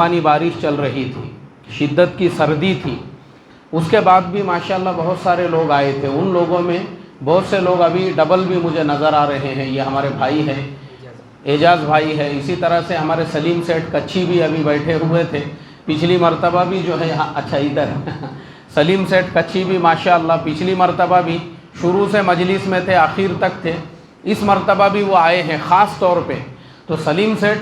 पानी बारिश चल रही थी, शिद्दत की सर्दी थी। उसके बाद भी माशाल्लाह बहुत सारे लोग आए थे। उन लोगों में बहुत से लोग अभी डबल भी मुझे नज़र आ रहे हैं। ये हमारे भाई हैं, एजाज़ भाई है, इसी तरह से हमारे सलीम सेठ कच्छी भी अभी बैठे हुए थे। पिछली मर्तबा भी जो है, हाँ अच्छा इधर सलीम सेठ कच्छी भी माशाल्लाह पिछली मर्तबा भी शुरू से मजलिस में थे, आखिर तक थे। इस मर्तबा भी वो आए हैं ख़ास तौर पे। तो सलीम सेठ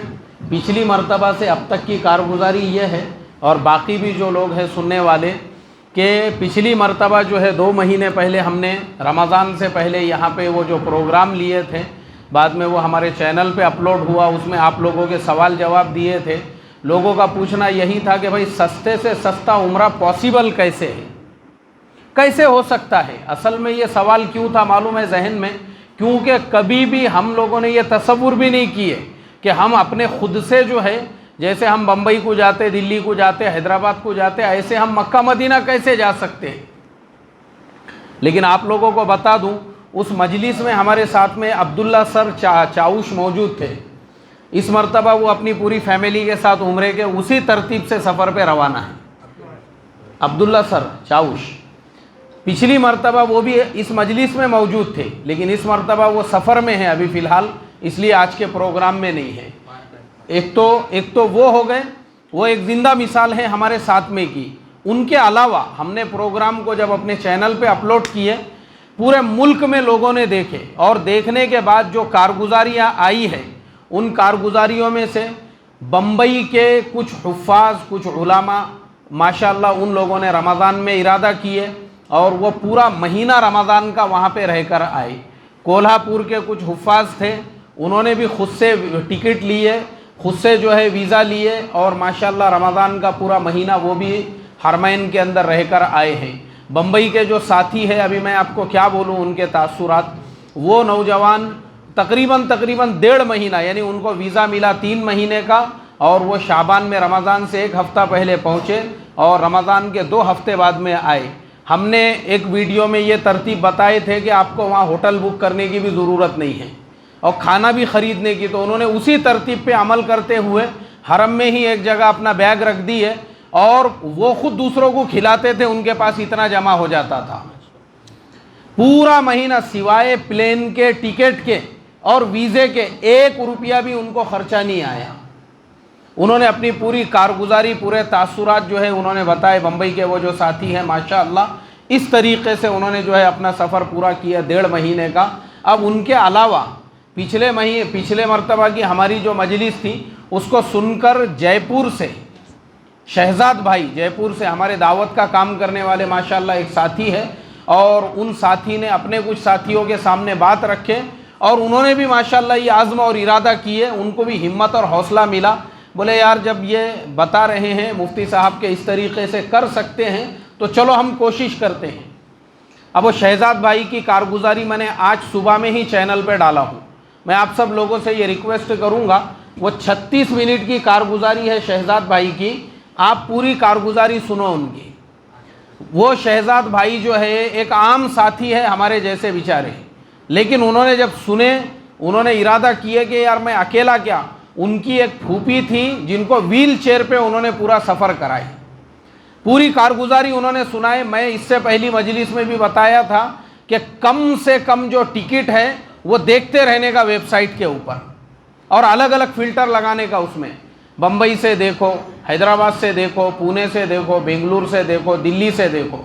पिछली मर्तबा से अब तक की कारगुजारी ये है, और बाकी भी जो लोग हैं सुनने वाले, कि पिछली मर्तबा जो है 2 महीने पहले हमने रमज़ान से पहले यहाँ पे वो जो प्रोग्राम लिए थे, बाद में वो हमारे चैनल पे अपलोड हुआ, उसमें आप लोगों के सवाल जवाब दिए थे। लोगों का पूछना यही था कि भाई सस्ते से सस्ता उम्रा पॉसिबल कैसे है, कैसे हो सकता है। असल में ये सवाल क्यों था मालूम है जहन में, क्योंकि कभी भी हम लोगों ने ये तसव्वुर भी नहीं किए कि हम अपने खुद से जो है, जैसे हम बम्बई को जाते, दिल्ली को जाते, हैदराबाद को जाते, ऐसे हम मक्का मदीना कैसे जा सकते हैं। लेकिन आप लोगों को बता दूं, उस मजलिस में हमारे साथ में अब्दुल्ला सर चाउश मौजूद थे। इस मर्तबा वो अपनी पूरी फैमिली के साथ उम्रे के उसी तरतीब से सफ़र पे रवाना है। अब्दुल्ला सर चाउश पिछली मर्तबा वो भी इस मजलिस में मौजूद थे, लेकिन इस मर्तबा वो सफ़र में है अभी फ़िलहाल, इसलिए आज के प्रोग्राम में नहीं है। एक तो वो हो गए, वो एक ज़िंदा मिसाल है हमारे साथ में की। उनके अलावा हमने प्रोग्राम को जब अपने चैनल पे अपलोड किए, पूरे मुल्क में लोगों ने देखे, और देखने के बाद जो कारगुजारियाँ आई है, उन कारगुजारियों में से बम्बई के कुछ हुफ़ाज़, कुछ उलामा माशाल्लाह उन लोगों ने रमज़ान में इरादा किए और वो पूरा महीना रमज़ान का वहाँ पे रहकर आए। कोल्हापुर के कुछ हुफ़ाज़ थे, उन्होंने भी खुद से टिकट लिए, खुद से जो है वीज़ा लिए, और माशाल्लाह रमज़ान का पूरा महीना वो भी हरमैन के अंदर रहकर आए हैं। बम्बई के जो साथी है, अभी मैं आपको क्या बोलूँ उनके तासुरात, वो नौजवान तकरीबन 1.5 महीना, यानी उनको वीज़ा मिला 3 महीने का, और वो शाबान में रमज़ान से 1 हफ़्ता पहले पहुँचे और रमज़ान के 2 हफ़्ते बाद में आए। हमने एक वीडियो में ये तरतीब बताए थे कि आपको वहाँ होटल बुक करने की भी ज़रूरत नहीं है और खाना भी ख़रीदने की, तो उन्होंने उसी तरतीब पे अमल करते हुए हरम में ही एक जगह अपना बैग रख दिए, और वो खुद दूसरों को खिलाते थे, उनके पास इतना जमा हो जाता था। पूरा महीना सिवाय प्लेन के टिकट के और वीज़े के 1 रुपया भी उनको खर्चा नहीं आया। उन्होंने अपनी पूरी कारगुजारी, पूरे तासुरात जो है उन्होंने बताए। बम्बई के वो जो साथी हैं माशाअल्लाह, इस तरीक़े से उन्होंने जो है अपना सफ़र पूरा किया 1.5 महीने का। अब उनके अलावा पिछले मर्तबा की हमारी जो मजलिस थी, उसको सुनकर जयपुर से शहजाद भाई, जयपुर से हमारे दावत का काम करने वाले माशाअल्लाह एक साथी है, और उन साथी ने अपने कुछ साथियों के सामने बात रखे, और उन्होंने भी माशाअल्लाह ये आज़्म और इरादा किए, उनको भी हिम्मत और हौसला मिला। बोले यार, जब ये बता रहे हैं मुफ्ती साहब के इस तरीक़े से कर सकते हैं, तो चलो हम कोशिश करते हैं। अब वो शहजाद भाई की कारगुजारी मैंने आज सुबह में ही चैनल पर डाला हूँ। मैं आप सब लोगों से ये रिक्वेस्ट करूँगा, वो 36 मिनट की कारगुजारी है शहजाद भाई की, आप पूरी कारगुजारी सुनो उनकी। वो शहजाद भाई जो है एक आम साथी है हमारे जैसे बेचारे, लेकिन उन्होंने जब सुने, उन्होंने इरादा किए कि यार मैं अकेला क्या, उनकी एक फूफी थी जिनको व्हील चेयर पे उन्होंने पूरा सफ़र कराई, पूरी कारगुजारी उन्होंने सुनाए। मैं इससे पहली मजलिस में भी बताया था कि कम से कम जो टिकट है वो देखते रहने का वेबसाइट के ऊपर, और अलग अलग फ़िल्टर लगाने का उसमें। बम्बई से देखो, हैदराबाद से देखो, पुणे से देखो, बेंगलुरु से देखो, दिल्ली से देखो।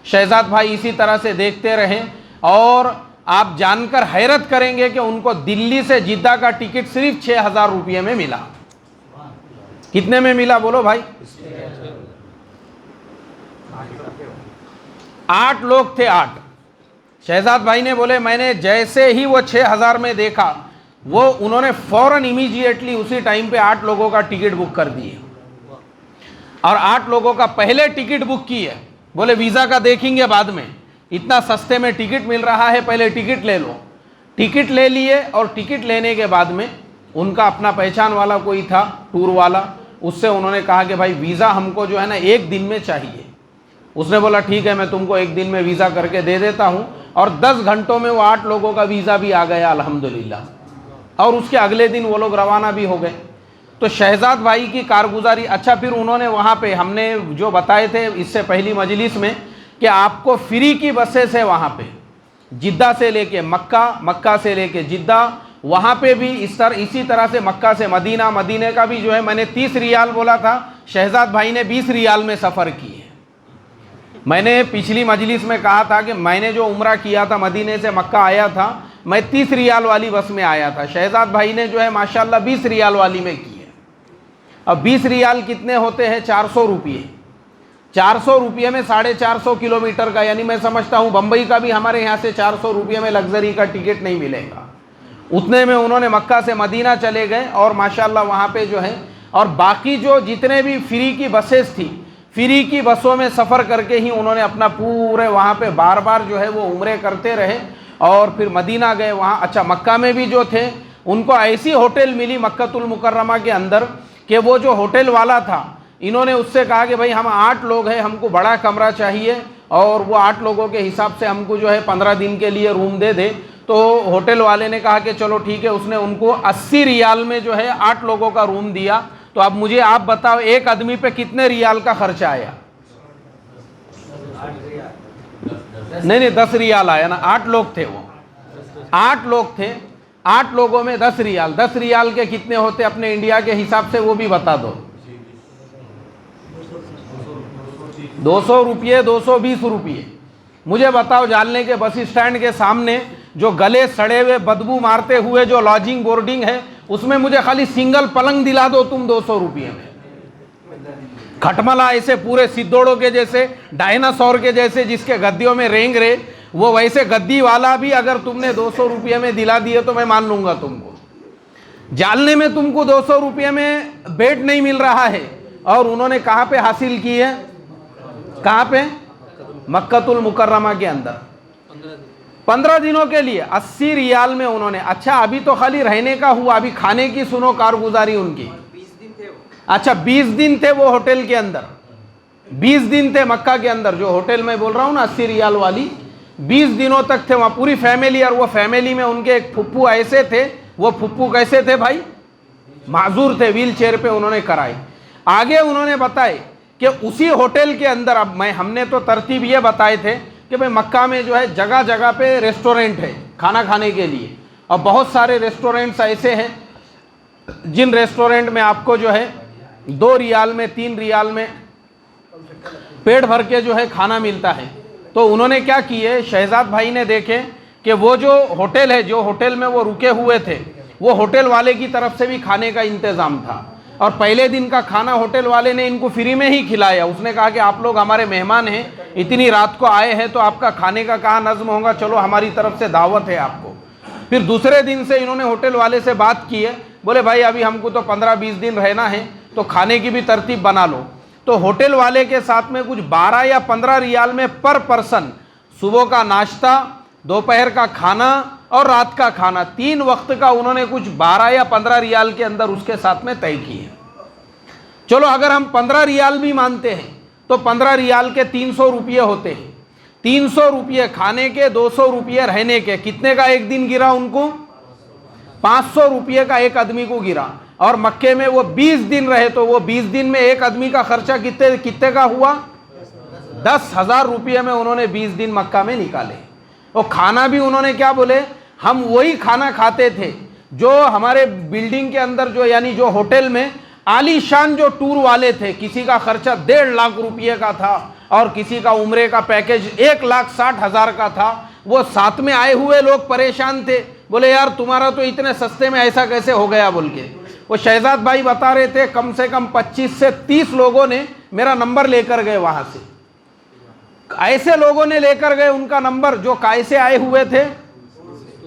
शहजाद भाई इसी तरह से देखते रहें, और आप जानकर हैरत करेंगे कि उनको दिल्ली से जिद्दा का टिकट सिर्फ 6,000 रुपये में मिला। कितने में मिला बोलो भाई? 8 लोग थे, 8। शहजाद भाई ने बोले, मैंने जैसे ही वो 6,000 में देखा, वो उन्होंने फ़ौरन इमीडिएटली उसी टाइम पे 8 लोगों का टिकट बुक कर दिए, और 8 लोगों का पहले टिकट बुक किए। बोले वीज़ा का देखेंगे बाद में, इतना सस्ते में टिकट मिल रहा है, पहले टिकट ले लो। टिकट ले लिए, और टिकट लेने के बाद में उनका अपना पहचान वाला कोई था, टूर वाला, उससे उन्होंने कहा कि भाई वीज़ा हमको जो है ना 1 दिन में चाहिए। उसने बोला ठीक है, मैं तुमको 1 दिन में वीज़ा करके दे देता हूँ, और 10 घंटों में वो 8 लोगों का वीज़ा भी आ गया अल्हम्दुलिल्लाह, और उसके अगले दिन वो लोग रवाना भी हो गए। तो तो शहजाद भाई की कारगुजारी, अच्छा फिर उन्होंने वहाँ पे हमने जो बताए थे इससे पहली मजलिस में कि आपको फ्री की बसेस है वहाँ पे, जिद्दा से लेके मक्का, मक्का से लेके जिद्दा, वहाँ पे भी इसी तरह से मक्का से मदीना, मदीने का भी जो है मैंने 30 रियाल बोला था, शहजाद भाई ने 20 रियाल में सफ़र की है। मैंने पिछली मजलिस में कहा था कि मैंने जो उम्रा किया था मदीने से मक्का आया था, मैं 30 रियाल वाली बस में आया था, शहजाद भाई ने जो है माशाल्लाह 20 रियाल वाली में की है। अब 20 रियाल कितने होते हैं? 400 रुपये। 400 रुपये में 450 किलोमीटर का, यानी मैं समझता हूँ बम्बई का भी हमारे यहाँ से 400 रुपये में लग्जरी का टिकट नहीं मिलेगा। उतने में उन्होंने मक्का से मदीना चले गए और माशाल्लाह वहाँ पे जो है, और बाकी जो जितने भी फ्री की बसेस थी, फ्री की बसों में सफ़र करके ही उन्होंने अपना पूरे वहाँ पे बार बार जो है वो उम्रे करते रहे और फिर मदीना गए वहाँ। अच्छा, मक्का में भी जो थे उनको ऐसी होटल मिली मक्कतुल मुकर्रमा के अंदर कि वो जो होटल वाला था, इन्होंने उससे कहा कि भाई हम 8 लोग हैं, हमको बड़ा कमरा चाहिए और वो 8 लोगों के हिसाब से हमको जो है 15 दिन के लिए रूम दे दे। तो होटल वाले ने कहा कि चलो ठीक है, उसने उनको 80 रियाल में जो है 8 लोगों का रूम दिया। तो अब मुझे आप बताओ एक आदमी पे कितने रियाल का खर्चा आया? नहीं 10 रियाल आया ना, 8 लोग थे, वो 8 लोग थे, 8 लोगों में 10 रियाल, 10 रियाल के कितने होते अपने इंडिया के हिसाब से वो भी बता दो। 200 रुपये, 220 रुपये। मुझे बताओ जालने के बस स्टैंड के सामने जो गले सड़े हुए बदबू मारते हुए जो लॉजिंग बोर्डिंग है, उसमें मुझे खाली सिंगल पलंग दिला दो तुम 200 रुपये में। खटमला ऐसे पूरे सिद्धोड़ों के जैसे, डायनासोर के जैसे जिसके गद्दियों में रेंग रहे, वो वैसे गद्दी वाला भी अगर तुमने 200 रुपये में दिला दिए तो मैं मान लूंगा तुमको। जालने में तुमको 200 रुपये में बेड नहीं मिल रहा है, और उन्होंने कहाँ पे हासिल की है? कहाँ पे? मक्कतुल मुकर्रमा के अंदर 15 दिनों के लिए 80 रियाल में उन्होंने। अच्छा, अभी तो खाली रहने का हुआ, अभी खाने की सुनो कारगुजारी उनकी। अच्छा, 20 दिन थे वो होटल के अंदर, 20 दिन थे मक्का के अंदर, जो होटल मैं बोल रहा हूँ ना 80 रियाल वाली, 20 दिनों तक थे वहाँ पूरी फैमिली। और वो फैमिली में उनके एक फुप्पू ऐसे थे, वो फुप्पू कैसे थे भाई? माजूर थे, व्हील चेयर पे उन्होंने कराई। आगे उन्होंने बताए कि उसी होटल के अंदर, अब हमने तो तरतीब ये बताए थे कि भाई मक्का में जो है जगह जगह पे रेस्टोरेंट है खाना खाने के लिए, और बहुत सारे रेस्टोरेंट्स ऐसे हैं जिन रेस्टोरेंट में आपको जो है 2 रियाल में, 3 रियाल में पेट भर के जो है खाना मिलता है। तो उन्होंने क्या किए, शहजाद भाई ने देखे कि वो जो होटल है, जो होटल में वो रुके हुए थे, वो होटल वाले की तरफ से भी खाने का इंतज़ाम था, और पहले दिन का खाना होटल वाले ने इनको फ्री में ही खिलाया। उसने कहा कि आप लोग हमारे मेहमान हैं, इतनी रात को आए हैं, तो आपका खाने का कहाँ नज़्म होगा, चलो हमारी तरफ से दावत है आपको। फिर दूसरे दिन से इन्होंने होटल वाले से बात की है, बोले भाई अभी हमको तो 15-20 दिन रहना है, तो खाने की भी तरतीब बना लो। तो होटल वाले के साथ में कुछ 12 या 15 रियाल में पर पर्सन सुबह का नाश्ता, दोपहर का खाना और रात का खाना, 3 वक्त का उन्होंने कुछ 12 या 15 रियाल के अंदर उसके साथ में तय किए। चलो अगर हम 15 रियाल भी मानते हैं तो 15 रियाल के 300 रुपये होते हैं, 300 रुपये खाने के, 200 रुपये रहने के, कितने का एक दिन गिरा उनको? 500 रुपये का एक आदमी को गिरा। और मक्के में वो 20 दिन रहे, तो वो 20 दिन में एक आदमी का खर्चा कितने का हुआ? 10,000 रुपये में उन्होंने 20 दिन मक्का में निकाले। और खाना भी उन्होंने क्या बोले, हम वही खाना खाते थे जो हमारे बिल्डिंग के अंदर जो, यानी जो होटल में आलीशान जो टूर वाले थे, किसी का खर्चा 1.5 लाख रुपये का था और किसी का उम्रे का पैकेज 1,60,000 का था। वो साथ में आए हुए लोग परेशान थे, बोले यार तुम्हारा तो इतने सस्ते में ऐसा कैसे हो गया बोल के। वो शहजाद भाई बता रहे थे कम से कम 25 से 30 लोगों ने मेरा नंबर लेकर गए वहाँ से, ऐसे लोगों ने लेकर गए उनका नंबर जो कैसे आए हुए थे,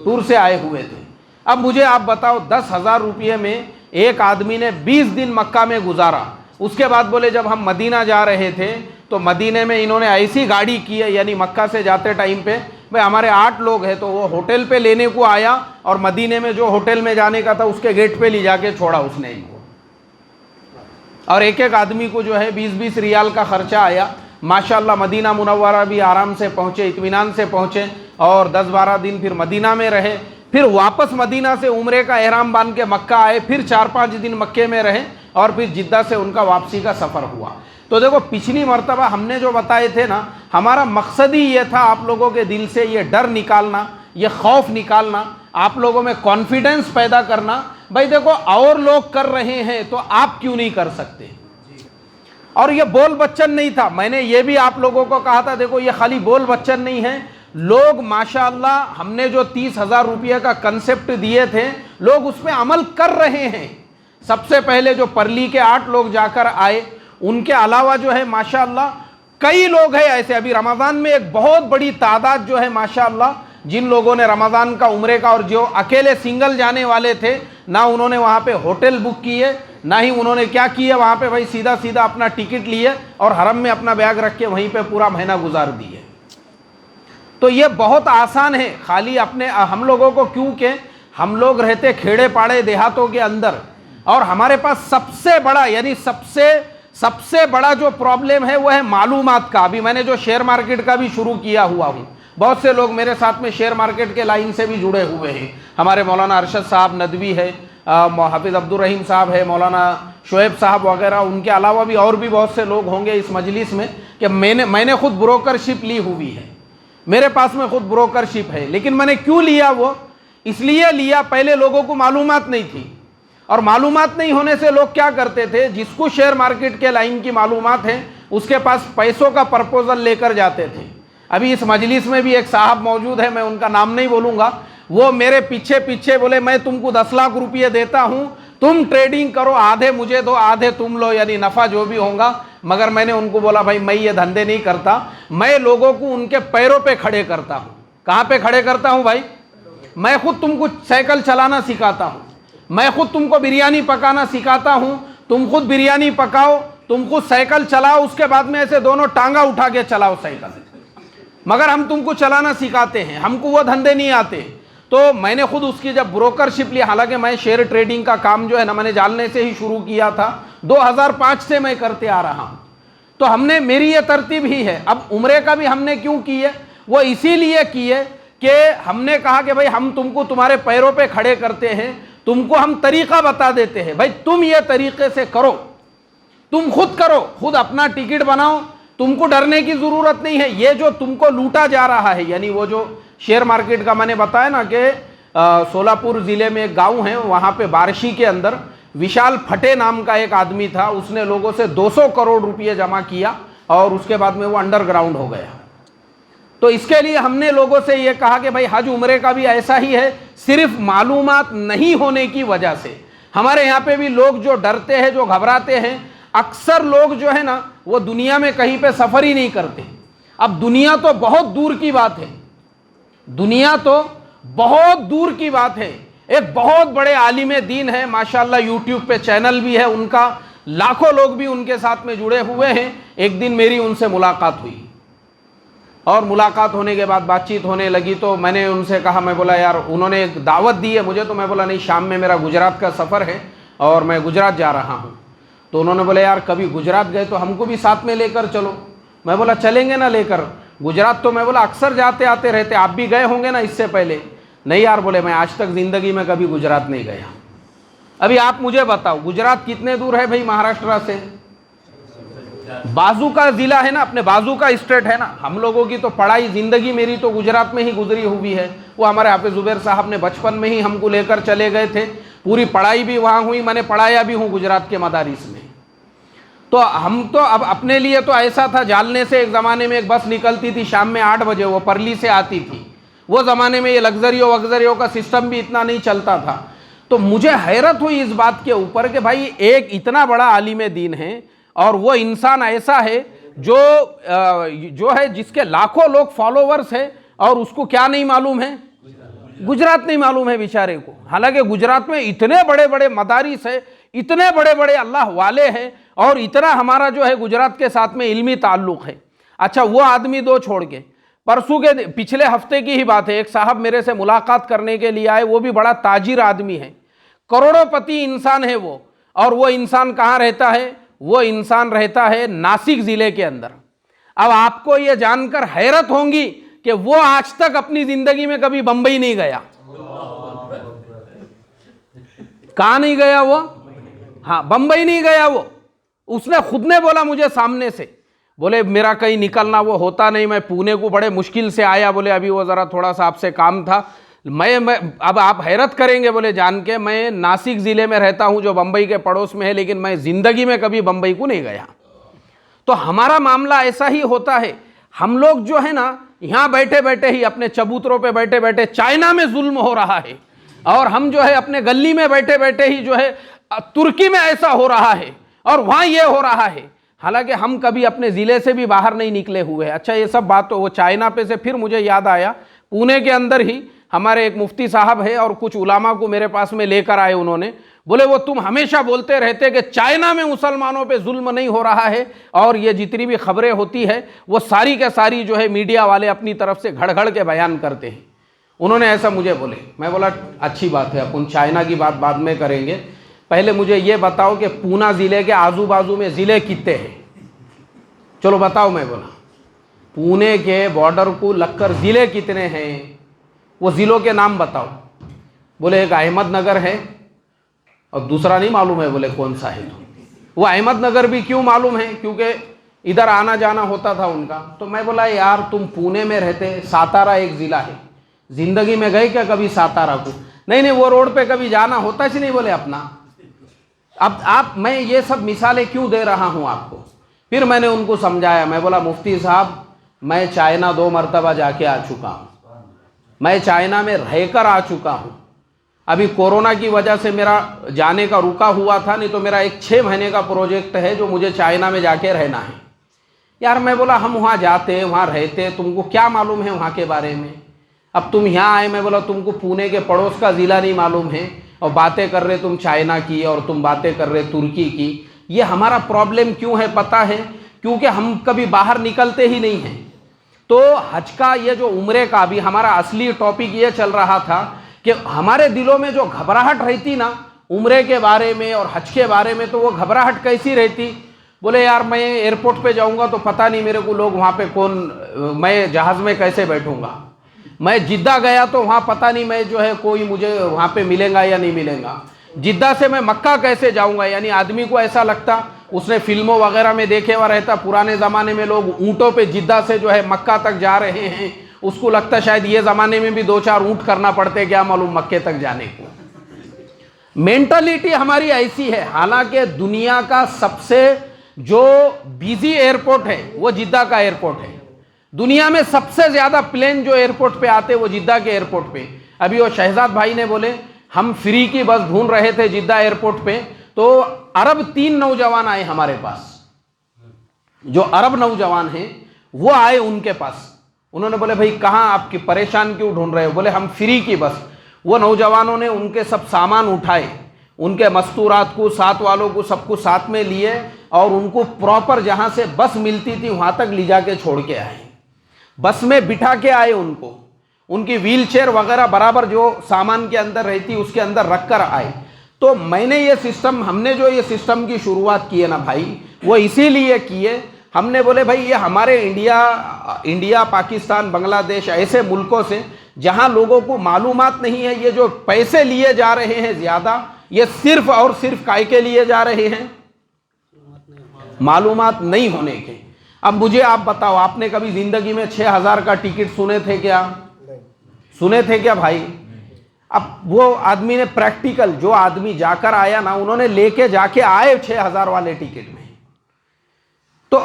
टूर से आए हुए थे। अब मुझे आप बताओ 10,000 रुपये में एक आदमी ने 20 दिन मक्का में गुजारा। उसके बाद बोले जब हम मदीना जा रहे थे तो मदीने में इन्होंने ऐसी गाड़ी की है, यानी मक्का से जाते टाइम पे भाई हमारे 8 लोग हैं, तो वो होटल पे लेने को आया और मदीने में जो होटल में जाने का था उसके गेट पे ले जाके छोड़ा उसने इनको, और एक एक आदमी को जो है 20-20 रियाल का खर्चा आया। माशाल्लाह मदीना मुनव्वरा भी आराम से पहुँचे, इत्मीनान से पहुँचे और 10-12 दिन फिर मदीना में रहे। फिर वापस मदीना से उम्रे का एहराम बांध के मक्का आए, फिर 4-5 दिन मक्के में रहे और फिर जिद्दा से उनका वापसी का सफ़र हुआ। तो देखो पिछली मर्तबा हमने जो बताए थे ना, हमारा मकसद ही ये था आप लोगों के दिल से ये डर निकालना, ये खौफ निकालना, आप लोगों में कॉन्फिडेंस पैदा करना। भाई देखो और लोग कर रहे हैं तो आप क्यों नहीं कर सकते। और ये बोल बच्चन नहीं था, मैंने ये भी आप लोगों को कहा था, देखो ये खाली बोल बच्चन नहीं है, लोग माशाअल्लाह हमने जो 30,000 रुपये का कंसेप्ट दिए थे लोग उस पर अमल कर रहे हैं। सबसे पहले जो परली के 8 लोग जाकर आए, उनके अलावा जो है माशाअल्लाह कई लोग हैं ऐसे। अभी रमज़ान में एक बहुत बड़ी तादाद जो है माशाअल्लाह, जिन लोगों ने रमज़ान का उम्रे का, और जो अकेले सिंगल जाने वाले थे ना उन्होंने वहाँ पे होटल बुक किए, ना ही उन्होंने क्या किया वहाँ पे, भाई सीधा सीधा अपना टिकट लिए और हरम में अपना बैग रख के वहीं पे पूरा महीना गुजार दिए। तो ये बहुत आसान है, खाली अपने हम लोगों को, क्योंकि हम लोग रहते खेड़े पाड़े देहातों के अंदर और हमारे पास सबसे बड़ा यानी सबसे बड़ा जो प्रॉब्लम है वो है मालूमात का। अभी मैंने जो शेयर मार्केट का भी शुरू किया हुआ हूँ, बहुत से लोग मेरे साथ में शेयर मार्केट के लाइन से भी जुड़े हुए हैं। हमारे मौलाना अरशद साहब नदवी है, हाफिज़ अब्दुल रहीम साहब है, मौलाना शोएब साहब वगैरह, उनके अलावा भी और भी बहुत से लोग होंगे इस मजलिस में कि मैंने खुद ब्रोकरशिप ली हुई है, मेरे पास में खुद ब्रोकरशिप है। लेकिन मैंने क्यों लिया, वो इसलिए लिया, पहले लोगों को मालूमात नहीं थी, और मालूमात नहीं होने से लोग क्या करते थे, जिसको शेयर मार्केट के लाइन की मालूमात है उसके पास पैसों का प्रपोजल लेकर जाते थे। अभी इस मजलिस में भी एक साहब मौजूद है, मैं उनका नाम नहीं बोलूँगा, वो मेरे पीछे पीछे बोले मैं तुमको 10 लाख रुपये देता हूँ, तुम ट्रेडिंग करो, आधे मुझे दो आधे तुम लो, यानी नफ़ा जो भी होगा। मगर मैंने उनको बोला भाई मैं ये धंधे नहीं करता, मैं लोगों को उनके पैरों पे खड़े करता हूँ। कहाँ पे खड़े करता हूँ भाई, मैं खुद तुमको साइकिल चलाना सिखाता हूँ, मैं खुद तुमको बिरयानी पकाना सिखाता हूँ, तुम खुद बिरयानी पकाओ, तुम खुद साइकिल चलाओ, उसके बाद में ऐसे दोनों टांगा उठा के चलाओ साइकिल, मगर हम तुमको चलाना सिखाते हैं, हमको वो धंधे नहीं आते। तो मैंने खुद उसकी जब ब्रोकरशिप ली, हालांकि मैं शेयर ट्रेडिंग का काम जो है ना मैंने जानने से ही शुरू किया था, 2005 से मैं करते आ रहा हूँ। तो हमने, मेरी ये तरतीब ही है। अब उम्रे का भी हमने क्यों की है, वो इसीलिए की है कि हमने कहा कि भाई हम तुमको तुम्हारे पैरों पे खड़े करते हैं, तुमको हम तरीका बता देते हैं, भाई तुम ये तरीके से करो, तुम खुद करो, खुद अपना टिकट बनाओ, तुमको डरने की ज़रूरत नहीं है। ये जो तुमको लूटा जा रहा है, यानी वो जो शेयर मार्केट का मैंने बताया ना कि सोलापुर ज़िले में एक गांव है, वहाँ पे बारशी के अंदर विशाल फटे नाम का एक आदमी था, उसने लोगों से 200 करोड़ रुपये जमा किया और उसके बाद में वो अंडरग्राउंड हो गया। तो इसके लिए हमने लोगों से ये कहा कि भाई हज उम्रे का भी ऐसा ही है, सिर्फ मालूमात नहीं होने की वजह से हमारे यहाँ पे भी लोग जो डरते हैं, जो घबराते हैं, अक्सर लोग जो है ना वो दुनिया में कहीं पे सफ़र ही नहीं करते। अब दुनिया तो बहुत दूर की बात है, दुनिया तो बहुत दूर की बात है। एक बहुत बड़े आलिम दीन है माशाल्लाह, यूट्यूब पे चैनल भी है उनका, लाखों लोग भी उनके साथ में जुड़े हुए हैं। एक दिन मेरी उनसे मुलाकात हुई और मुलाकात होने के बाद बातचीत होने लगी, तो मैंने उनसे कहा, मैं बोला यार, उन्होंने एक दावत दी है मुझे, तो मैं बोला नहीं, शाम में मेरा गुजरात का सफ़र है और मैं गुजरात जा रहा हूँ। तो उन्होंने बोला यार कभी गुजरात गए तो हमको भी साथ में लेकर चलो। मैं बोला चलेंगे ना लेकर, गुजरात तो मैं बोला अक्सर जाते आते रहते, आप भी गए होंगे ना इससे पहले। नहीं यार, बोले मैं आज तक ज़िंदगी में कभी गुजरात नहीं गया। अभी आप मुझे बताओ गुजरात कितने दूर है भाई महाराष्ट्र से? बाजू का ज़िला है ना, अपने बाजू का स्टेट है ना। हम लोगों की तो पढ़ाई, ज़िंदगी मेरी तो गुजरात में ही गुजरी हुई है। वो हमारे हाफिज़ ज़ुबैर साहब ने बचपन में ही हमको लेकर चले गए थे, पूरी पढ़ाई भी वहाँ हुई, मैंने पढ़ाया भी हूँ गुजरात के मदारिस में। तो हम तो अब अपने लिए तो ऐसा था, जालने से एक ज़माने में एक बस निकलती थी शाम में 8 बजे, वो परली से आती थी। वो ज़माने में ये लग्जरियों का सिस्टम भी इतना नहीं चलता था। तो मुझे हैरत हुई इस बात के ऊपर कि भाई एक इतना बड़ा आलिम दीन है और वो इंसान ऐसा है जो है जिसके लाखों लोग फॉलोवर्स हैं, और उसको क्या नहीं मालूम है, गुजरात नहीं मालूम है बेचारे को। हालांकि गुजरात में इतने बड़े बड़े मदारिस है, इतने बड़े बड़े अल्लाह वाले हैं, और इतना हमारा जो है गुजरात के साथ में इल्मी ताल्लुक़ है। अच्छा, वो आदमी दो छोड़ के, परसों के पिछले हफ्ते की ही बात है, एक साहब मेरे से मुलाकात करने के लिए आए, वो भी बड़ा ताजिर आदमी है, करोड़ोंपति इंसान है वो। और वो इंसान कहाँ रहता है? वो इंसान रहता है नासिक ज़िले के अंदर। अब आपको ये जानकर हैरत होगी कि वो आज तक अपनी ज़िंदगी में कभी बंबई नहीं गया। कहाँ नहीं गया वो? हाँ, बंबई नहीं गया वो। उसने खुद ने बोला मुझे सामने से, बोले मेरा कहीं निकलना वो होता नहीं, मैं पुणे को बड़े मुश्किल से आया, बोले अभी वो ज़रा थोड़ा सा आपसे काम था। मैं अब आप हैरत करेंगे बोले जान के, मैं नासिक ज़िले में रहता हूँ जो बंबई के पड़ोस में है, लेकिन मैं ज़िंदगी में कभी बंबई को नहीं गया। तो हमारा मामला ऐसा ही होता है। हम लोग जो है ना, यहाँ बैठे बैठे ही अपने चबूतरों पे बैठे बैठे चाइना में जुल्म हो रहा है, और हम जो है अपने गली में बैठे बैठे ही जो है तुर्की में ऐसा हो रहा है और वहाँ ये हो रहा है, हालांकि हम कभी अपने ज़िले से भी बाहर नहीं निकले हुए हैं। अच्छा, ये सब बात तो वो चाइना पे से फिर मुझे याद आया, पुणे के अंदर ही हमारे एक मुफ्ती साहब है और कुछ उलामा को मेरे पास में लेकर आए। उन्होंने बोले वो तुम हमेशा बोलते रहते कि चाइना में मुसलमानों पे जुल्म नहीं हो रहा है, और ये जितनी भी खबरें होती है वो सारी के सारी जो है मीडिया वाले अपनी तरफ से घड़ घड़ के बयान करते हैं। उन्होंने ऐसा मुझे बोले। मैं बोला अच्छी बात है, अपन चाइना की बात बाद में करेंगे, पहले मुझे ये बताओ कि पूना ज़िले के आजू बाजू में ज़िले कितने हैं? चलो बताओ। मैं बोला पुणे के बॉर्डर को लगकर ज़िले कितने हैं, वो ज़िलों के नाम बताओ। बोले एक अहमदनगर है और दूसरा नहीं मालूम है। बोले कौन सा है? तो वो अहमदनगर भी क्यों मालूम है? क्योंकि इधर आना जाना होता था उनका। तो मैं बोला यार तुम पुणे में रहते, सातारा एक ज़िला है, ज़िंदगी में गए क्या कभी सातारा को? नहीं, वो रोड पे कभी जाना होता ही नहीं। बोले अपना अब मैं ये सब मिसालें क्यों दे रहा हूँ आपको? फिर मैंने उनको समझाया। मैं बोला मुफ्ती साहब, मैं चाइना 2 मरतबा जाके आ चुका हूँ, मैं चाइना में रहकर आ चुका हूँ। अभी कोरोना की वजह से मेरा जाने का रुका हुआ था, नहीं तो मेरा एक 6 महीने का प्रोजेक्ट है जो मुझे चाइना में जाके रहना है। यार मैं बोला हम वहाँ जाते, वहाँ रहते, तुमको क्या मालूम है वहाँ के बारे में? अब तुम यहाँ आए, मैं बोला तुमको पुणे के पड़ोस का ज़िला नहीं मालूम है और बातें कर रहे तुम चाइना की और तुम बातें कर रहे तुर्की की। ये हमारा प्रॉब्लम क्यों है पता है? क्योंकि हम कभी बाहर निकलते ही नहीं हैं। तो हज का ये जो उम्रे का भी हमारा असली टॉपिक ये चल रहा था कि हमारे दिलों में जो घबराहट रहती ना उम्रे के बारे में और हज के बारे में, तो वो घबराहट कैसी रहती? बोले यार मैं एयरपोर्ट पे जाऊंगा तो पता नहीं मेरे को लोग वहाँ पे मैं जहाज़ में कैसे बैठूंगा। मैं जिद्दा गया तो वहाँ पता नहीं मैं जो है कोई मुझे वहाँ पे मिलेगा या नहीं मिलेगा। जिद्दा से मैं मक्का कैसे जाऊंगा? यानी आदमी को ऐसा लगता, उसने फिल्मों वगैरह में देखे हुआ रहता, पुराने ज़माने में लोग ऊँटों पे जिद्दा से जो है मक्का तक जा रहे हैं, उसको लगता शायद ये ज़माने में भी 2-4 ऊँट करना पड़ते, क्या मालूम मक्के तक जाने को। मेंटलिटी हमारी ऐसी है। हालांकि दुनिया का सबसे जो बिजी एयरपोर्ट है वो जिद्दा का एयरपोर्ट है। दुनिया में सबसे ज़्यादा प्लेन जो एयरपोर्ट पे आते वो जिद्दा के एयरपोर्ट पे। अभी वो शहजाद भाई ने बोले हम फ्री की बस ढूंढ रहे थे जिद्दा एयरपोर्ट पे, तो अरब 3 नौजवान आए हमारे पास, जो अरब नौजवान हैं वो आए उनके पास। उन्होंने बोले भाई कहाँ, आपकी परेशान क्यों ढूंढ रहे हो? बोले हम फ्री की बस। वो नौजवानों ने उनके सब सामान उठाए, उनके मस्तूरात को, साथ वालों को, सबको साथ में लिए और उनको प्रॉपर जहाँ से बस मिलती थी वहाँ तक ले जाके छोड़ के आए। बस में बिठा के आए उनको, उनकी व्हील चेयर वगैरह बराबर जो सामान के अंदर रहती उसके अंदर रख कर आए। तो मैंने ये सिस्टम, हमने जो ये सिस्टम की शुरुआत की है ना भाई, वो इसीलिए की है। हमने बोले भाई ये हमारे इंडिया, पाकिस्तान, बांग्लादेश ऐसे मुल्कों से जहां लोगों को मालूमात नहीं है, ये जो पैसे लिए जा रहे हैं ज़्यादा, ये सिर्फ और सिर्फ काय के लिए जा रहे हैं? मालूमात नहीं होने के। अब मुझे आप बताओ, आपने कभी ज़िंदगी में 6000 का टिकट सुने थे क्या? सुने थे क्या भाई? अब वो आदमी ने प्रैक्टिकल, जो आदमी जाकर आया ना, उन्होंने लेके जाके आए 6000 वाले टिकट में। तो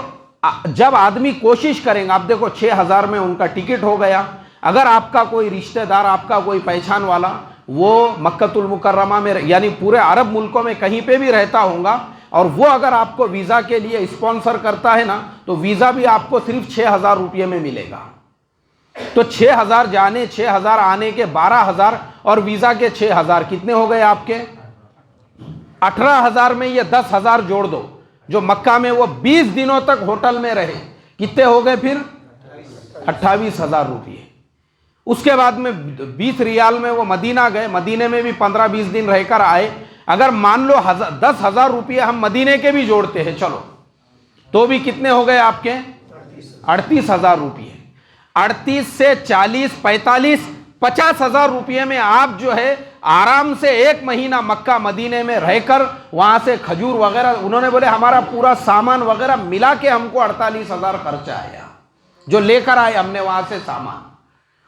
जब आदमी कोशिश करेंगे, आप देखो 6000 में उनका टिकट हो गया। अगर आपका कोई रिश्तेदार, आपका कोई पहचान वाला वो मक्कतुल मुकर्रमा में यानी पूरे अरब मुल्कों में कहीं पे भी रहता होगा और वो अगर आपको वीज़ा के लिए स्पॉन्सर करता है ना, तो वीज़ा भी आपको सिर्फ 6000 रुपये में मिलेगा। तो 6000 जाने, 6000 आने के 12000 और वीज़ा के 6000 कितने हो गए आपके? 18000 में ये 10000 जोड़ दो, जो मक्का में वो 20 दिनों तक होटल में रहे, कितने हो गए फिर? 28000 रुपये। उसके बाद में 20 रियाल में वो मदीना गए, मदीने में भी 15-20 दिन रहकर आए। अगर मान लो 10,000 रुपये हम मदीने के भी जोड़ते हैं, चलो, तो भी कितने हो गए आपके? 38000 रुपये। 38 से 40, 45, 50,000 रुपये में आप जो है आराम से 1 महीना मक्का मदीने में रहकर वहां से खजूर वगैरह, उन्होंने बोले हमारा पूरा सामान वगैरह मिला के हमको 48,000 खर्चा आया, जो लेकर आए हमने वहां से सामान,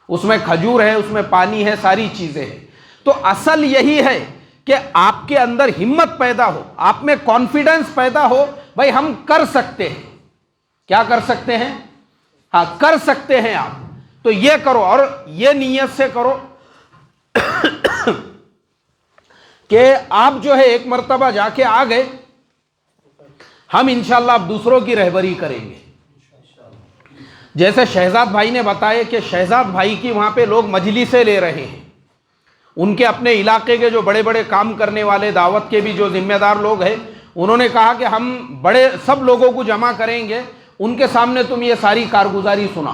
उसमें खजूर है, उसमें पानी है, सारी चीजें हैं। तो असल यही है कि आपके अंदर हिम्मत पैदा हो, आप में कॉन्फिडेंस पैदा हो, भाई हम कर सकते हैं। क्या कर सकते हैं? हाँ, कर सकते हैं आप। तो ये करो और ये नीयत से करो कि आप जो है एक मर्तबा जाके आ गए, हम इंशाल्लाह अब दूसरों की रहबरी करेंगे। जैसे शहजाद भाई ने बताया कि शहजाद भाई की वहां पे लोग मजलिसें ले रहे हैं, उनके अपने इलाके के जो बड़े बड़े काम करने वाले, दावत के भी जो जिम्मेदार लोग हैं, उन्होंने कहा कि हम बड़े सब लोगों को जमा करेंगे, उनके सामने तुम ये सारी कारगुजारी सुना,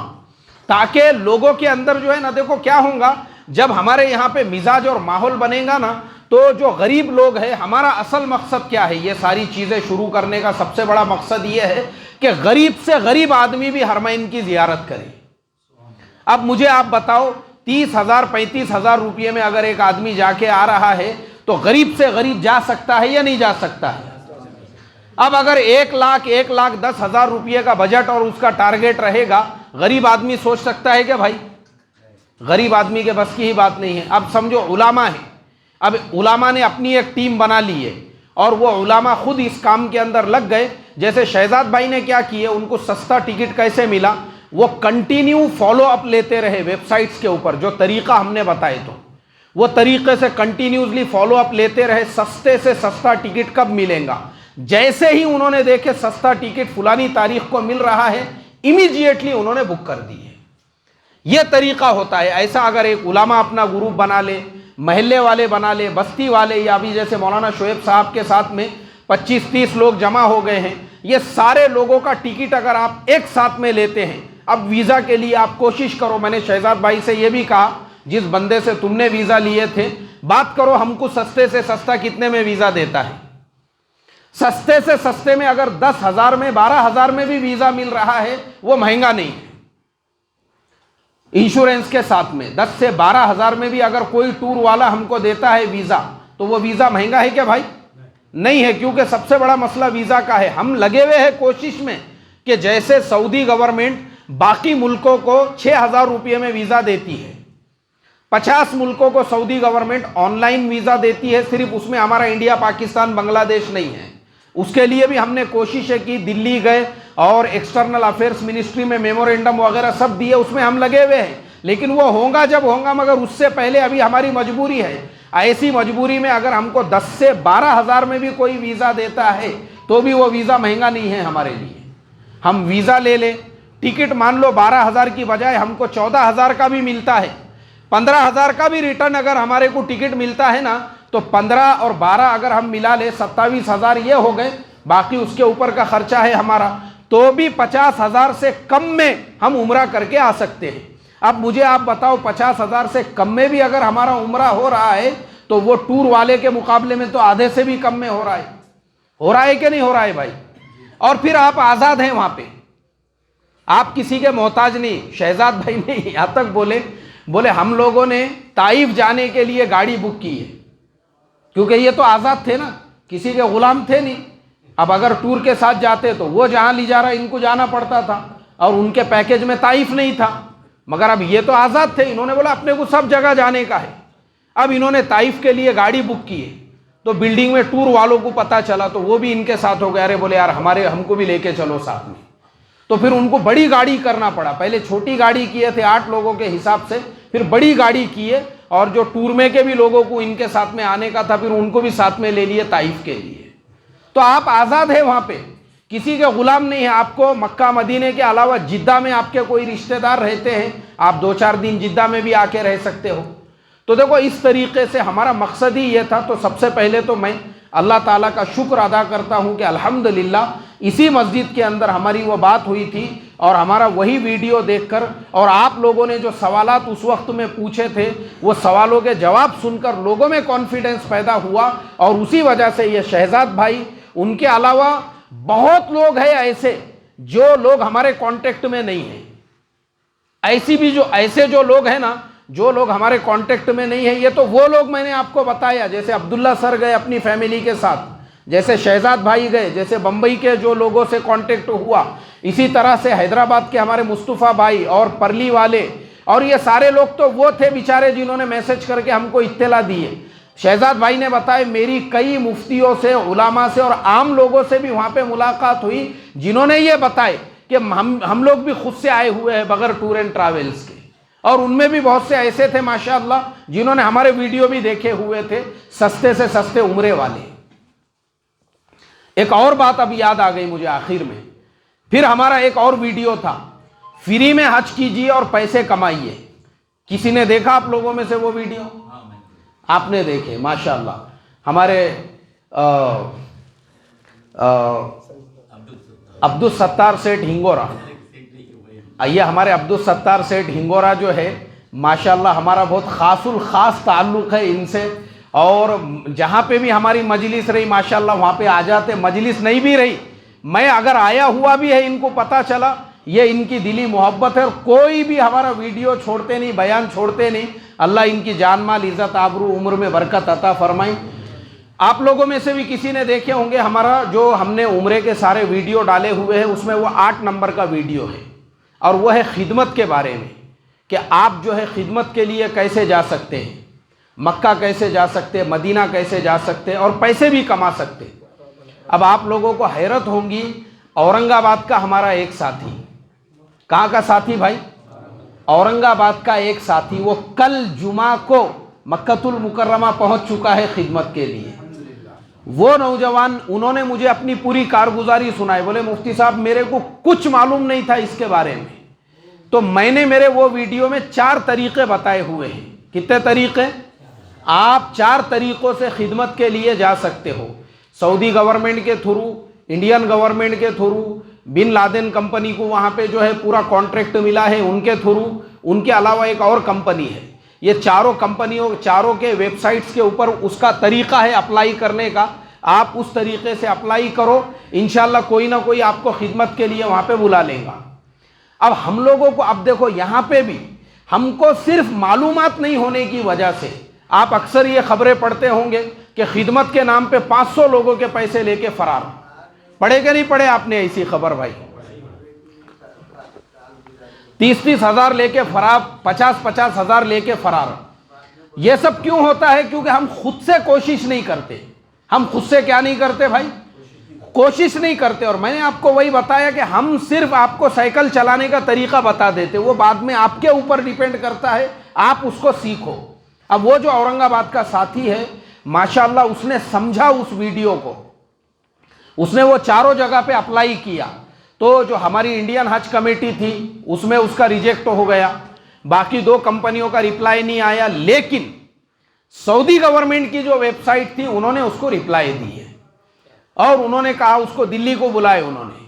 ताकि लोगों के अंदर जो है ना, देखो क्या होगा जब हमारे यहाँ पे मिजाज और माहौल बनेगा ना, तो जो गरीब लोग हैं, हमारा असल मकसद क्या है ये सारी चीज़ें शुरू करने का? सबसे बड़ा मकसद ये है कि गरीब से गरीब आदमी भी हरमैन की जियारत करे। अब मुझे आप बताओ, 30,000 35,000 रुपये में अगर एक आदमी जाके आ रहा है, तो गरीब से गरीब जा सकता है या नहीं जा सकता है? अब अगर 1,10,000 रुपये का बजट और उसका टारगेट रहेगा, गरीब आदमी सोच सकता है कि भाई, गरीब आदमी के बस की ही बात नहीं है। अब समझो उलामा है, अब उलामा ने अपनी एक टीम बना ली है और वो उलामा खुद इस काम के अंदर लग गए। जैसे शहजाद भाई ने क्या किए, उनको सस्ता टिकट कैसे मिला, वो कंटिन्यू फॉलो अप लेते रहे वेबसाइट्स के ऊपर, जो तरीका हमने बताए, तो वो तरीके से कंटिन्यूसली फॉलो अप लेते रहे, सस्ते से सस्ता टिकट कब मिलेगा। जैसे ही उन्होंने देखे सस्ता टिकट फुलानी तारीख को मिल रहा है, इमीडिएटली उन्होंने बुक कर दी है। यह तरीका होता है। ऐसा अगर एक उलामा अपना ग्रुप बना ले, महल्ले वाले बना ले, बस्ती वाले, या अभी जैसे मौलाना शोएब साहब के साथ में 25-30 लोग जमा हो गए हैं, ये सारे लोगों का टिकट अगर आप एक साथ में लेते हैं, अब वीज़ा के लिए आप कोशिश करो, मैंने शहजाद भाई से ये भी कहा, जिस बंदे से तुमने वीज़ा लिए थे, बात करो हमको सस्ते से सस्ता कितने में वीज़ा देता है। सस्ते से सस्ते में अगर 10,000 में 12,000 में भी वीज़ा मिल रहा है, वो महंगा नहीं है। इंश्योरेंस के साथ में 10 से 12,000 में भी अगर कोई टूर वाला हमको देता है वीज़ा, तो वो वीज़ा महंगा है क्या भाई? नहीं है, क्योंकि सबसे बड़ा मसला वीज़ा का है। हम लगे हुए हैं कोशिश में कि जैसे सऊदी गवर्नमेंट बाकी मुल्कों को 6,000 रुपये में वीज़ा देती है, 50 मुल्कों को सऊदी गवर्नमेंट ऑनलाइन वीज़ा देती है, सिर्फ उसमें हमारा इंडिया, पाकिस्तान, बांग्लादेश नहीं है। उसके लिए भी हमने कोशिशें की, दिल्ली गए और एक्सटर्नल अफेयर्स मिनिस्ट्री में मेमोरेंडम वगैरह सब दिए, उसमें हम लगे हुए हैं, लेकिन वो होगा जब होगा, मगर उससे पहले अभी हमारी मजबूरी है। ऐसी मजबूरी में अगर हमको 10 से 12,000 में भी कोई वीज़ा देता है, तो भी वो वीज़ा महंगा नहीं है हमारे लिए। हम वीज़ा ले लें, टिकट मान लो 12,000 की बजाय हमको 14,000 का भी मिलता है, 15,000 का भी रिटर्न अगर हमारे को टिकट मिलता है ना, तो 15 और 12 अगर हम मिला ले 27,000 ये हो गए, बाकी उसके ऊपर का खर्चा है हमारा, तो भी 50,000 से कम में हम उम्रा करके आ सकते हैं। अब मुझे आप बताओ, 50,000 से कम में भी अगर हमारा उम्रा हो रहा है, तो वो टूर वाले के मुकाबले में तो आधे से भी कम में हो रहा है कि नहीं हो रहा है भाई? और फिर आप आज़ाद हैं वहाँ पे, आप किसी के मोहताज नहीं। शहजाद भाई ने यहाँ तक बोले हम लोगों ने ताइफ जाने के लिए गाड़ी बुक की है, क्योंकि ये तो आज़ाद थे ना, किसी के गुलाम थे नहीं। अब अगर टूर के साथ जाते तो वो जहाँ ले जा रहा इनको जाना पड़ता था, और उनके पैकेज में ताइफ नहीं था, मगर अब ये तो आज़ाद थे, इन्होंने बोला अपने को सब जगह जाने का है। अब इन्होंने ताइफ के लिए गाड़ी बुक की है, तो बिल्डिंग में टूर वालों को पता चला, तो वो भी इनके साथ हो गए, अरे बोले यार हमको भी लेके चलो साथ में। तो फिर उनको बड़ी गाड़ी करना पड़ा, पहले छोटी गाड़ी किए थे 8 लोगों के हिसाब से, फिर बड़ी गाड़ी किए, और जो टूर में के भी लोगों को इनके साथ में आने का था, फिर उनको भी साथ में ले लिए ताइफ के लिए। तो आप आज़ाद है वहाँ पे, किसी के गुलाम नहीं है। आपको मक्का मदीने के अलावा जिद्दा में आपके कोई रिश्तेदार रहते हैं, आप 2-4 दिन जिद्दा में भी आके रह सकते हो। तो देखो इस तरीके से हमारा मकसद ही ये था। तो सबसे पहले तो मैं अल्लाह ताला का शुक्र अदा करता हूँ कि अल्हम्दुलिल्लाह इसी मस्जिद के अंदर हमारी वो बात हुई थी, और हमारा वही वीडियो देखकर और आप लोगों ने जो सवालात उस वक्त में पूछे थे, वो सवालों के जवाब सुनकर लोगों में कॉन्फिडेंस पैदा हुआ, और उसी वजह से ये शहजाद भाई, उनके अलावा बहुत लोग हैं ऐसे जो लोग हमारे कांटेक्ट में नहीं हैं। ऐसे जो लोग हैं ना, जो लोग हमारे कांटेक्ट में नहीं है, ये तो वो लोग मैंने आपको बताया, जैसे अब्दुल्ला सर गए अपनी फैमिली के साथ, जैसे शहजाद भाई गए, जैसे बम्बई के जो लोगों से कांटेक्ट हुआ, इसी तरह से हैदराबाद के हमारे मुस्तफ़ा भाई और परली वाले, और ये सारे लोग तो वो थे बेचारे जिन्होंने मैसेज करके हमको इत्तला दी है। शहजाद भाई ने बताया मेरी कई मुफ्तियों से, उलामा से और आम लोगों से भी वहाँ पे मुलाकात हुई, जिन्होंने ये बताए कि हम लोग भी खुद से आए हुए हैं बगैर टूर एंड ट्रैवल्स के, और उनमें भी बहुत से ऐसे थे माशाअल्लाह जिन्होंने हमारे वीडियो भी देखे हुए थे, सस्ते से सस्ते उम्रे वाले। एक और बात अब याद आ गई मुझे आखिर में, फिर हमारा एक और वीडियो था, फ्री में हज कीजिए और पैसे कमाइए। किसी ने देखा आप लोगों में से वो वीडियो? आपने देखे माशाअल्लाह। हमारे अब्दुल सत्तार सेठ हिंगोरा, ये हमारे अब्दुल सत्तार सेठ हिंगोरा जो है माशाअल्लाह हमारा बहुत खासुल खास ताल्लुक़ है इनसे, और जहाँ पे भी हमारी मजलिस रही माशाअल्लाह वहाँ पे आ जाते, मजलिस नहीं भी रही, मैं अगर आया हुआ भी है, इनको पता चला ये इनकी दिली मोहब्बत है, और कोई भी हमारा वीडियो छोड़ते नहीं, बयान छोड़ते नहीं। अल्लाह इनकी जान माल इज़्ज़त आबरू उम्र में बरकत अता फरमाई। आप लोगों में से भी किसी ने देखे होंगे हमारा जो हमने उम्रे के सारे वीडियो डाले हुए हैं, उसमें वो 8 नंबर का वीडियो है, और वह है खिदमत के बारे में कि आप जो है खिदमत के लिए कैसे जा सकते हैं, मक्का कैसे जा सकते हैं, मदीना कैसे जा सकते हैं और पैसे भी कमा सकते हैं। अब आप लोगों को हैरत होगी, औरंगाबाद का हमारा एक साथी, कहाँ का साथी भाई? औरंगाबाद का एक साथी, वो कल जुमा को मक्कतुल मुकर्रमा पहुँच चुका है खिदमत के लिए। वो नौजवान, उन्होंने मुझे अपनी पूरी कारगुजारी सुनाई, बोले मुफ्ती साहब मेरे को कुछ मालूम नहीं था इसके बारे में, तो मैंने मेरे वो वीडियो में 4 तरीक़े बताए हुए हैं। कितने तरीक़े? आप 4 तरीक़ों से खिदमत के लिए जा सकते हो। सऊदी गवर्नमेंट के थ्रू, इंडियन गवर्नमेंट के थ्रू, बिन लादेन कंपनी को वहाँ पे जो है पूरा कॉन्ट्रैक्ट मिला है उनके थ्रू, उनके अलावा एक और कंपनी है। ये चारों कंपनियों, चारों के वेबसाइट्स के ऊपर उसका तरीक़ा है अप्लाई करने का, आप उस तरीक़े से अप्लाई करो, इंशाल्लाह कोई ना कोई आपको खिदमत के लिए वहाँ पे बुला लेगा। अब हम लोगों को, अब देखो यहाँ पे भी हमको सिर्फ मालूमात नहीं होने की वजह से, आप अक्सर ये खबरें पढ़ते होंगे कि खिदमत के नाम पे 500 लोगों के पैसे लेके फरार। पढ़े कि नहीं पढ़े आपने ऐसी खबर भाई? 30-30 हज़ार लेके फरार, 50-50 हज़ार लेके फरार। ये सब क्यों होता है? क्योंकि हम खुद से कोशिश नहीं करते। हम खुद से क्या नहीं करते भाई? कोशिश नहीं करते। और मैंने आपको वही बताया कि हम सिर्फ आपको साइकिल चलाने का तरीका बता देते, वो बाद में आपके ऊपर डिपेंड करता है, आप उसको सीखो। अब वो जो औरंगाबाद का साथी है माशाअल्लाह, उसने समझा उस वीडियो को, उसने वो चारों जगह पे अप्लाई किया, तो जो हमारी इंडियन हज कमेटी थी उसमें उसका रिजेक्ट हो गया, बाकी 2 कंपनियों का रिप्लाई नहीं आया, लेकिन सऊदी गवर्नमेंट की जो वेबसाइट थी उन्होंने उसको रिप्लाई दी है, और उन्होंने कहा उसको दिल्ली को बुलाए। उन्होंने,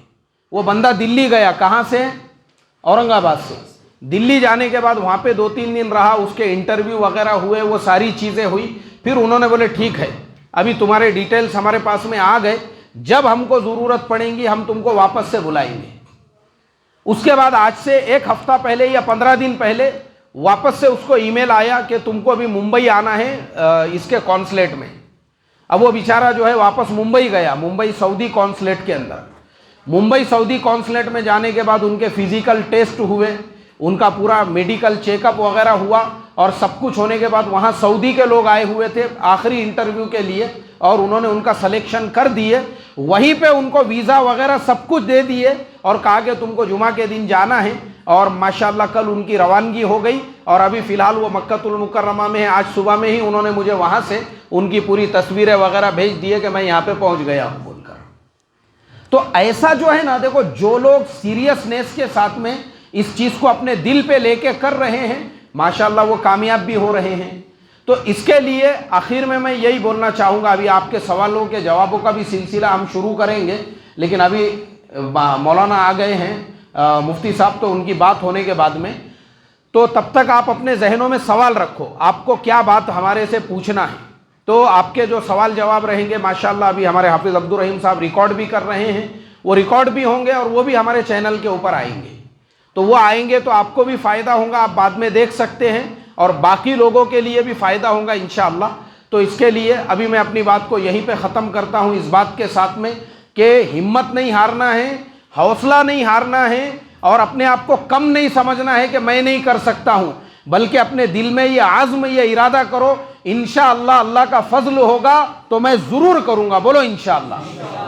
वो बंदा दिल्ली गया, कहाँ से? औरंगाबाद से। दिल्ली जाने के बाद वहाँ पे 2-3 दिन रहा, उसके इंटरव्यू वगैरह हुए, वो सारी चीज़ें हुई, फिर उन्होंने बोले ठीक है अभी तुम्हारे डिटेल्स हमारे पास में आ गए, जब हमको ज़रूरत पड़ेगी हम तुमको वापस से बुलाएंगे। उसके बाद आज से 1 हफ्ता पहले या 15 दिन पहले वापस से उसको ईमेल आया कि तुमको अभी मुंबई आना है इसके कॉन्सुलेट में। अब वो बेचारा जो है वापस मुंबई गया, मुंबई सऊदी कॉन्सुलेट के अंदर। मुंबई सऊदी कॉन्सुलेट में जाने के बाद उनके फिजिकल टेस्ट हुए, उनका पूरा मेडिकल चेकअप वगैरह हुआ, और सब कुछ होने के बाद वहाँ सऊदी के लोग आए हुए थे आखिरी इंटरव्यू के लिए, और उन्होंने उनका सिलेक्शन कर दिए। वहीं पे उनको वीज़ा वगैरह सब कुछ दे दिए और कहा कि तुमको जुमा के दिन जाना है, और माशाल्लाह कल उनकी रवानगी हो गई, और अभी फ़िलहाल वो मक्कतुल मुकर्रमा में है। आज सुबह में ही उन्होंने मुझे वहाँ से उनकी पूरी तस्वीरें वगैरह भेज दी है कि मैं यहाँ पे पहुँच गया हूँ बोलकर। तो ऐसा जो है ना, देखो जो लोग सीरियसनेस के साथ में इस चीज़ को अपने दिल पे लेके कर रहे हैं माशाल्लाह वो कामयाब भी हो रहे हैं। तो इसके लिए आखिर में मैं यही बोलना चाहूँगा, अभी आपके सवालों के जवाबों का भी सिलसिला हम शुरू करेंगे, लेकिन अभी मौलाना आ गए हैं मुफ्ती साहब, तो उनकी बात होने के बाद में, तो तब तक आप अपने जहनों में सवाल रखो, आपको क्या बात हमारे से पूछना है। तो आपके जो सवाल जवाब रहेंगे माशाल्लाह, अभी हमारे हाफिज़ अब्दुल रहीम साहब रिकॉर्ड भी कर रहे हैं, वो रिकॉर्ड भी होंगे और वो भी हमारे चैनल के ऊपर आएंगे। तो वो आएंगे तो आपको भी फ़ायदा होगा, आप बाद में देख सकते हैं। और बाकी लोगों के लिए भी फ़ायदा होगा इंशाअल्लाह। तो इसके लिए अभी मैं अपनी बात को यहीं पे ख़त्म करता हूँ, इस बात के साथ में कि हिम्मत नहीं हारना है, हौसला नहीं हारना है और अपने आप को कम नहीं समझना है कि मैं नहीं कर सकता हूँ, बल्कि अपने दिल में ये आज़्म, ये इरादा करो इंशाअल्लाह अल्लाह का फजल होगा तो मैं ज़रूर करूँगा। बोलो इंशाअल्लाह।